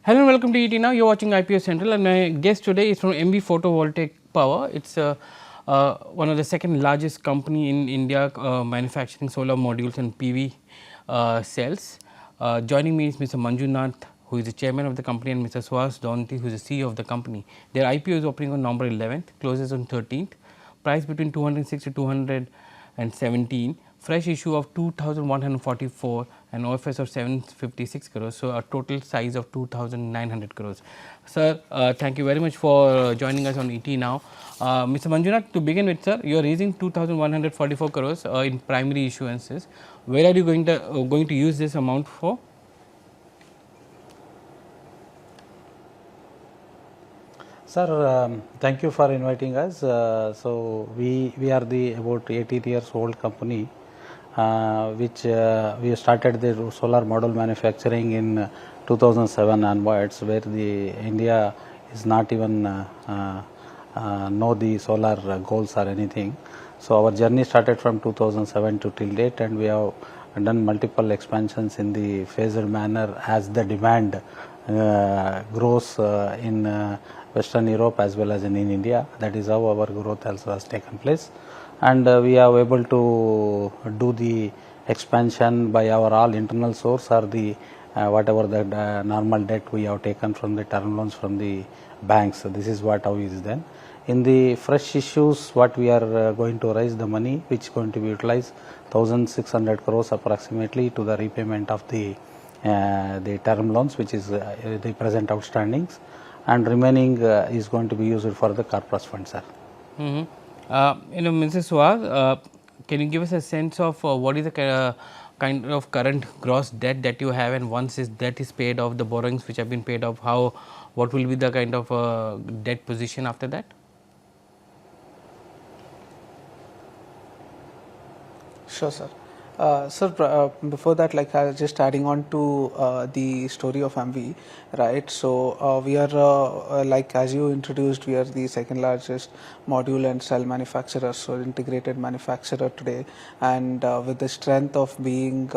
Hello and welcome to ET Now. You are watching IPO Central, and my guest today is from Emmvee Photovoltaic Power. It's one of the second largest company in India manufacturing solar modules and PV cells. Joining me is Mr. Manjunath, who is the chairman of the company, and Mr. Suhas Donti, who is the CEO of the company. Their IPO is opening on November 11th, closes on 13th. Price between 206 to 217. Fresh issue of 2,144 and OFS of 756 crores. So, a total size of 2,900 crores. Sir, thank you very much for joining us on ET Now. Mr. Manjunath, to begin with, sir, you are raising 2,144 crores in primary issuances. Where are you going to use this amount for? Sir, thank you for inviting us. So we are the about 80 years old company, which we started the solar module manufacturing in 2007 onwards, where the India is not even know the solar goals or anything. So our journey started from 2007 to till date, and we have done multiple expansions in the phased manner as the demand grows in Western Europe as well as in India. That is how our growth also has taken place, and we are able to do the expansion by our all internal source or the whatever the normal debt we have taken from the term loans from the banks. So this is what how is then. In the fresh issues, what we are going to raise the money, which is going to be utilized 1,600 crores approximately to the repayment of the term loans, which is the present outstandings, and remaining is going to be used for the corpus fund, sir. Mrs. Suhas, can you give us a sense of what is the kind of current gross debt that you have, and once this debt is paid off, the borrowings which have been paid off, what will be the kind of debt position after that? Sure, sir. Sir, before that, like just adding on to the story of Emmvee, right? So we are like as you introduced, we are the second largest module and cell manufacturer, so integrated manufacturer today, and with the strength of being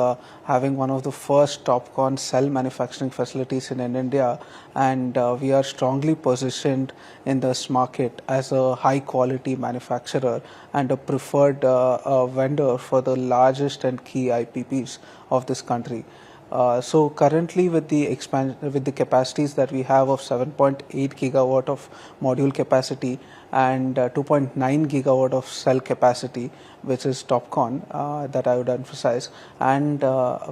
having one of the first TOPCon cell manufacturing facilities in India, and we are strongly positioned in this market as a high quality manufacturer and a preferred vendor for the largest and key IPPs of this country. So currently with the capacities that we have of 7.8 gigawatt of module capacity and 2.9 gigawatt of cell capacity, which is TOPCon, that I would emphasize, and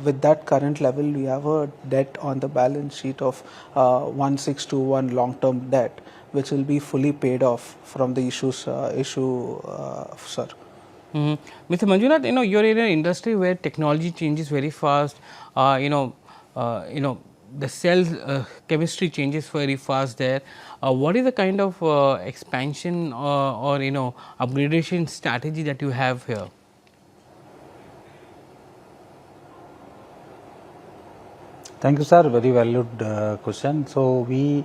with that current level we have a debt on the balance sheet of 1621 long term debt, which will be fully paid off from the issue, sir. Mr. Manjunath, you're in an industry where technology changes very fast. The cell chemistry changes very fast there. What is the kind of expansion or upgradation strategy that you have here? Thank you, sir. Very valued question. So we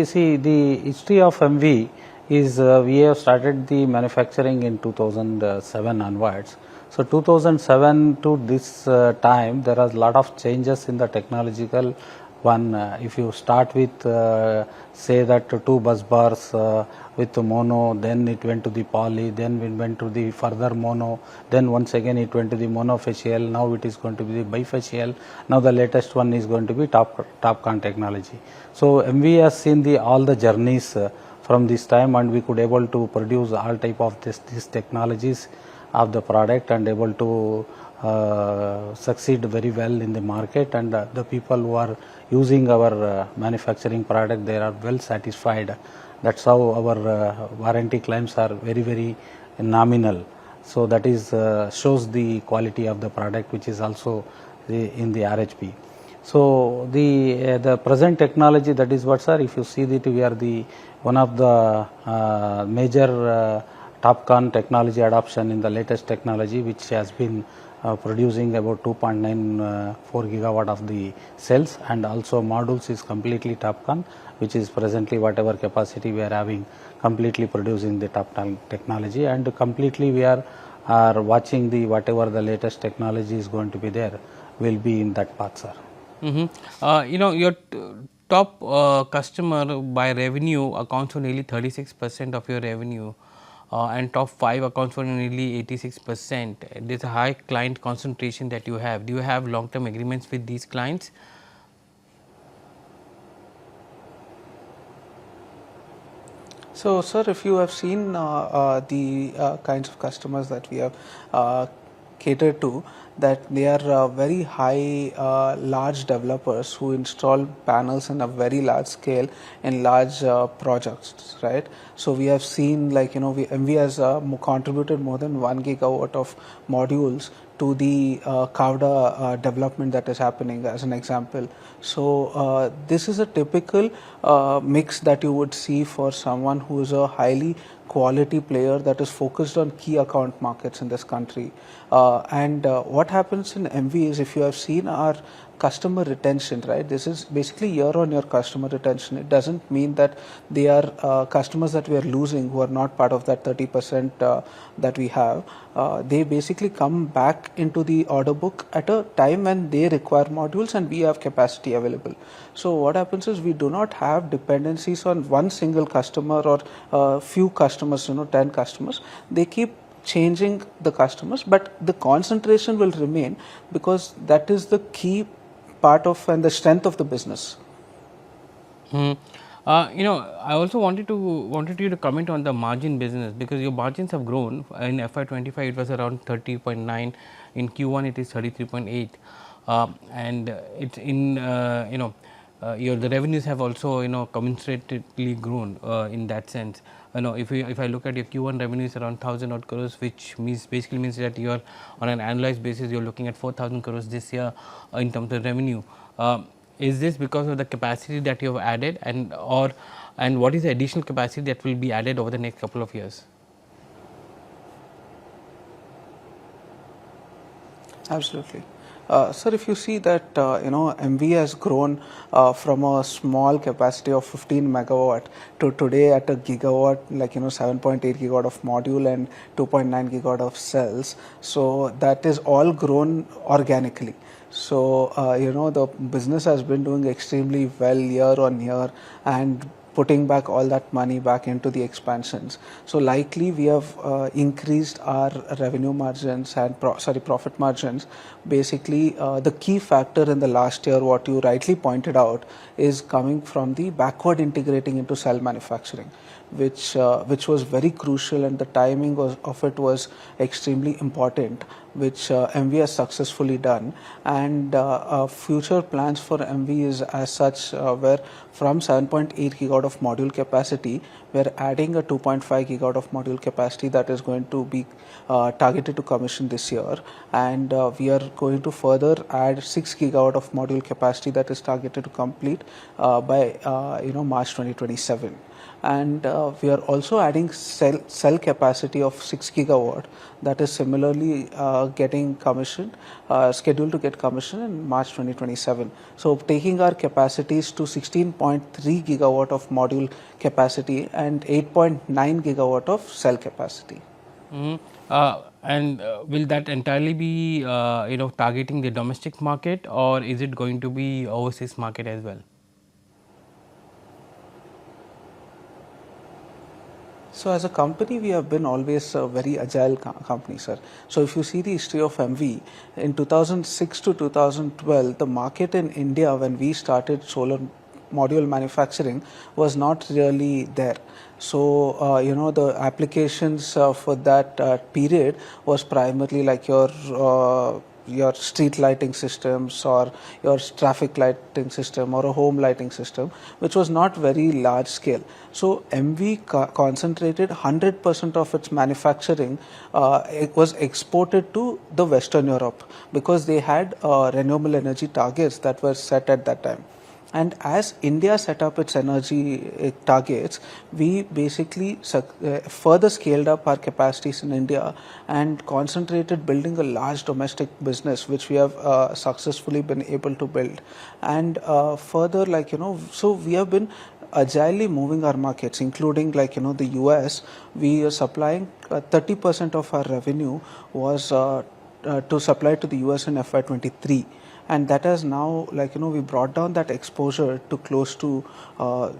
see the history of Emmvee is we have started the manufacturing in 2007 onwards. So 2007 to this time, there are a lot of changes in the technological one. If you start with say that 2 bus bars with mono, then it went to the poly, then it went to the further mono, then once again it went to the monofacial, now it is going to be the bifacial, now the latest one is going to be TOPCon technology. So Emmvee has seen all the journeys from this time, and we could able to produce all type of these technologies of the product and able to succeed very well in the market, and the people who are using our manufacturing product, they are well satisfied. That's how our warranty claims are very nominal. So that is shows the quality of the product, which is also in the RHP. So the present technology, that is what, sir, if you see that we are the one of the major TOPCon technology adoption in the latest technology, which has been producing about 2.94 gigawatt of the cells, and also modules is completely TOPCon, which is presently whatever capacity we are having, completely producing the TOPCon technology, and completely we are watching the whatever the latest technology is going to be there will be in that path, sir. Your top customer by revenue accounts for nearly 36% of your revenue, and top 5 accounts for nearly 86%. There is a high client concentration that you have. Do you have long term agreements with these clients? So, sir, if you have seen the kinds of customers that we have catered to, that they are very high, large developers who install panels in a very large scale in large projects, right? So we have seen, like, Emmvee has contributed more than 1 gigawatt of modules to the Kavda development that is happening, as an example. So this is a typical mix that you would see for someone who is a highly quality player that is focused on key account markets in this country. And what happens in Emmvee is, if you have seen our customer retention, right? This is basically year-on-year customer retention. It doesn't mean that they are customers that we are losing who are not part of that 30% that we have. They basically come back into the order book at a time when they require modules and we have capacity available. So what happens is, we do not have dependencies on one single customer or few customers, 10 customers. They keep changing the customers, but the concentration will remain, because that is the key part of and the strength of the business. I also wanted you to comment on the margin business, because your margins have grown. In FY25 it was around 30.9, in Q1 it is 33.8, and it's in the revenues have also commensurately grown in that sense. If I look at your Q1 revenues around 1,000 odd crores, which basically means that you are on an annualized basis you are looking at 4,000 crores this year in terms of revenue. Is this because of the capacity that you have added, and what is the additional capacity that will be added over the next couple of years? Absolutely. Sir, if you see that, Emmvee has grown from a small capacity of 15 megawatt to today at a gigawatt, 7.8 gigawatt of module and 2.9 gigawatt of cells. So that is all grown organically. So, the business has been doing extremely well year on year, and putting back all that money back into the expansions. So likely we have increased our revenue margins and profit margins. Basically, the key factor in the last year, what you rightly pointed out, is coming from the backward integrating into cell manufacturing, which was very crucial, and the timing of it was extremely important, which Emmvee has successfully done. And future plans for Emmvee is as such, where from 7.8 gigawatt of module capacity, we are adding a 2.5 gigawatt of module capacity that is going to be targeted to commission this year, and we are going to further add 6 gigawatt of module capacity that is targeted to complete by March 2027. And we are also adding cell capacity of 6 gigawatt that is similarly getting commissioned, scheduled to get commissioned in March 2027. So taking our capacities to 16.3 gigawatt of module capacity and 8.9 gigawatt of cell capacity. And will that entirely be targeting the domestic market, or is it going to be overseas market as well? So as a company, we have been always a very agile company, sir. So if you see the history of Emmvee, in 2006 to 2012, the market in India when we started solar module manufacturing was not really there. So the applications for that period was primarily like your street lighting systems or your traffic lighting system or a home lighting system, which was not very large scale. So Emmvee concentrated 100% of its manufacturing. It was exported to the Western Europe because they had renewable energy targets that were set at that time. And as India set up its energy targets, we basically further scaled up our capacities in India and concentrated building a large domestic business, which we have successfully been able to build. And further, so we have been agilely moving our markets, including the US. We are supplying 30% of our revenue was to supply to the US in FY23. and that has now, like, we brought down that exposure to close to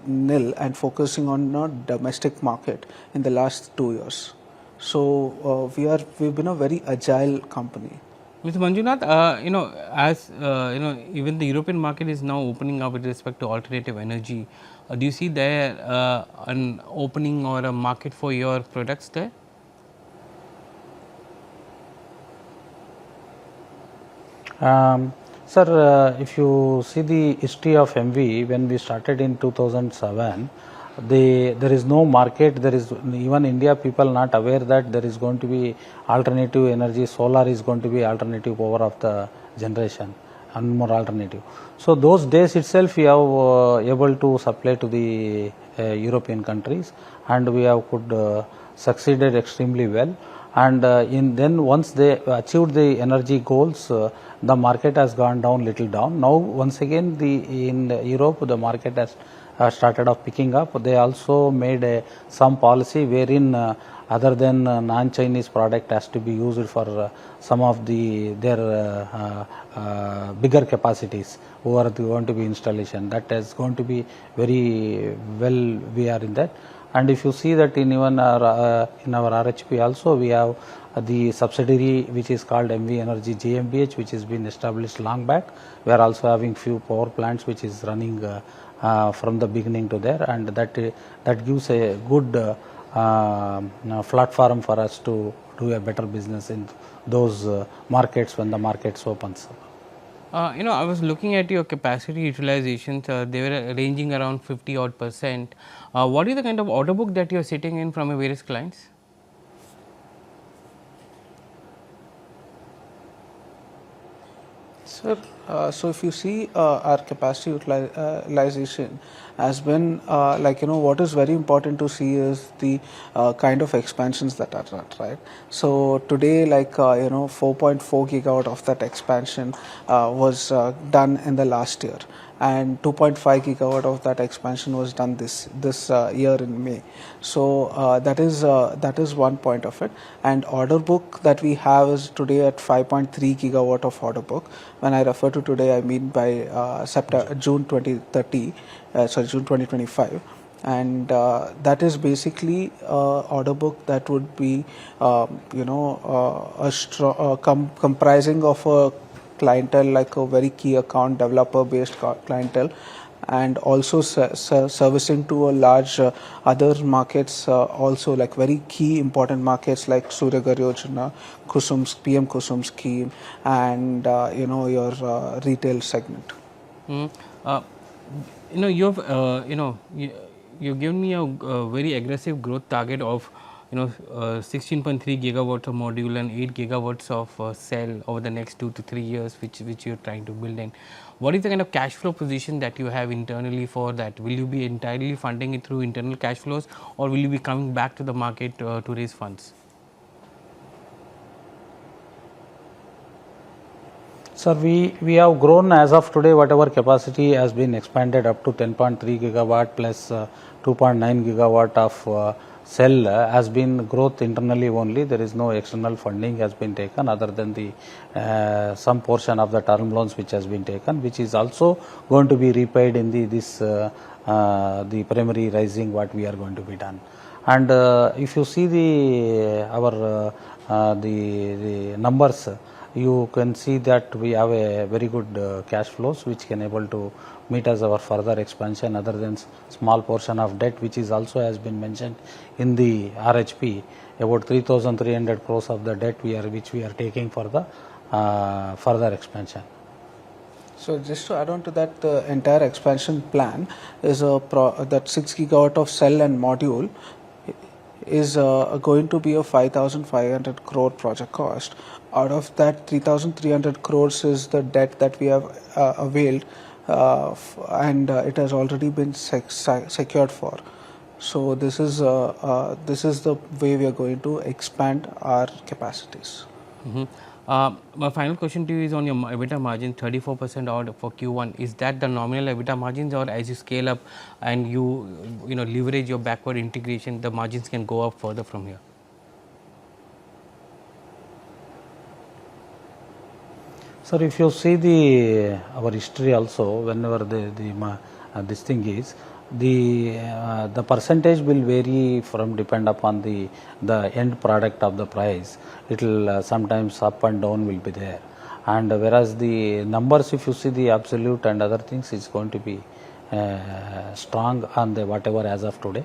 nil and focusing on domestic market in the last 2 years. So we've been a very agile company. Mr. Manjunath, as even the European market is now opening up with respect to alternative energy. Do you see there an opening or a market for your products there? Sir, if you see the history of Emmvee, when we started in 2007, there is no market. There is even India people not aware that there is going to be alternative energy. Solar is going to be alternative power of the generation and more alternative. So those days itself we have able to supply to the European countries, and we have could succeeded extremely well. And then once they achieved the energy goals, the market has gone down little down. Now once again in Europe the market has started off picking up. They also made some policy wherein other than non-Chinese product has to be used for some of their bigger capacities who are going to be installation. That is going to be very well, we are in that. And if you see that in even in our RHP also, we have the subsidiary which is called Emmvee Energy GmbH, which has been established long back. We are also having few power plants which is running from the beginning to there, and that gives a good platform for us to do a better business in those markets when the markets opens. I was looking at your capacity utilizations. They were ranging around 50 odd percent. What is the kind of order book that you are sitting in from your various clients? Sir, so if you see our capacity utilization has been what is very important to see is the kind of expansions that are run, right? So today, 4.4 gigawatt of that expansion was done in the last year, and 2.5 gigawatt of that expansion was done this year in May. So that is one point of it. And order book that we have is today at 5.3 gigawatt of order book. When I refer to today, I mean by June 2025. And that is basically order book that would be comprising of a clientele like a very key account developer based clientele, and also servicing to a large other markets, also like very key important markets like Surya Ghar Yojana, PM Kusum scheme, and your retail segment. You've given me a very aggressive growth target of 16.3 gigawatts of module and 8 gigawatts of cell over the next 2 to 3 years, which you're trying to build in. What is the kind of cash flow position that you have internally for that? Will you be entirely funding it through internal cash flows, or will you be coming back to the market to raise funds? Sir, we have grown as of today. Whatever capacity has been expanded up to 10.3 gigawatt plus 2.9 gigawatt of cell has been growth internally only. There is no external funding has been taken other than the some portion of the term loans which has been taken, which is also going to be repaid in the primary rising what we are going to be done. And if you see the numbers, you can see that we have a very good cash flows which can able to meet as our further expansion, other than small portion of debt which is also has been mentioned in the RHP, about 3,300 crores of the debt which we are taking for the further expansion. So just to add on to that, the entire expansion plan is that 6 gigawatt of cell and module is going to be a 5,500 crore project cost. Out of that, 3,300 crores is the debt that we have availed, and it has already been secured for. So this is the way we are going to expand our capacities. My final question to you is on your EBITDA margin, 34% odd for Q1. Is that the nominal EBITDA margins, or as you scale up and you leverage your backward integration, the margins can go up further from here? Sir, if you see the our history also, whenever this thing is, the percentage will vary from depend upon the end product of the price. It will sometimes up and down will be there, and whereas the numbers, if you see the absolute and other things, is going to be strong on the whatever as of today.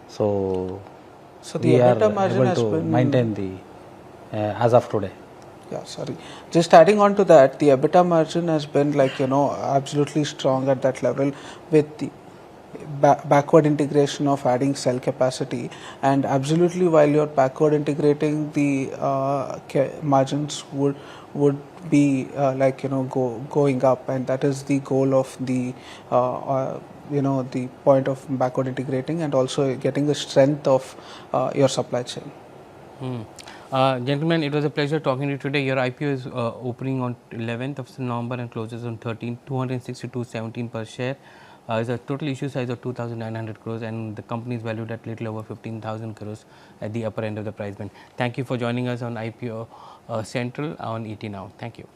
So So the we are EBITDA margin able has to been maintain the as of today. Yeah, sorry. Just adding on to that, the EBITDA margin has been like, absolutely strong at that level with the backward integration of adding cell capacity, and absolutely while you're backward integrating, the margins would be going up, and that is the goal of the the point of backward integrating, and also getting the strength of your supply chain. Gentlemen, it was a pleasure talking to you today. Your IPO is opening on 11th of November and closes on 13th, 262.17 per share. Is a total issue size of 2,900 crores, and the company is valued at little over 15,000 crores at the upper end of the price band. Thank you for joining us on IPO Central on ET Now. Thank you.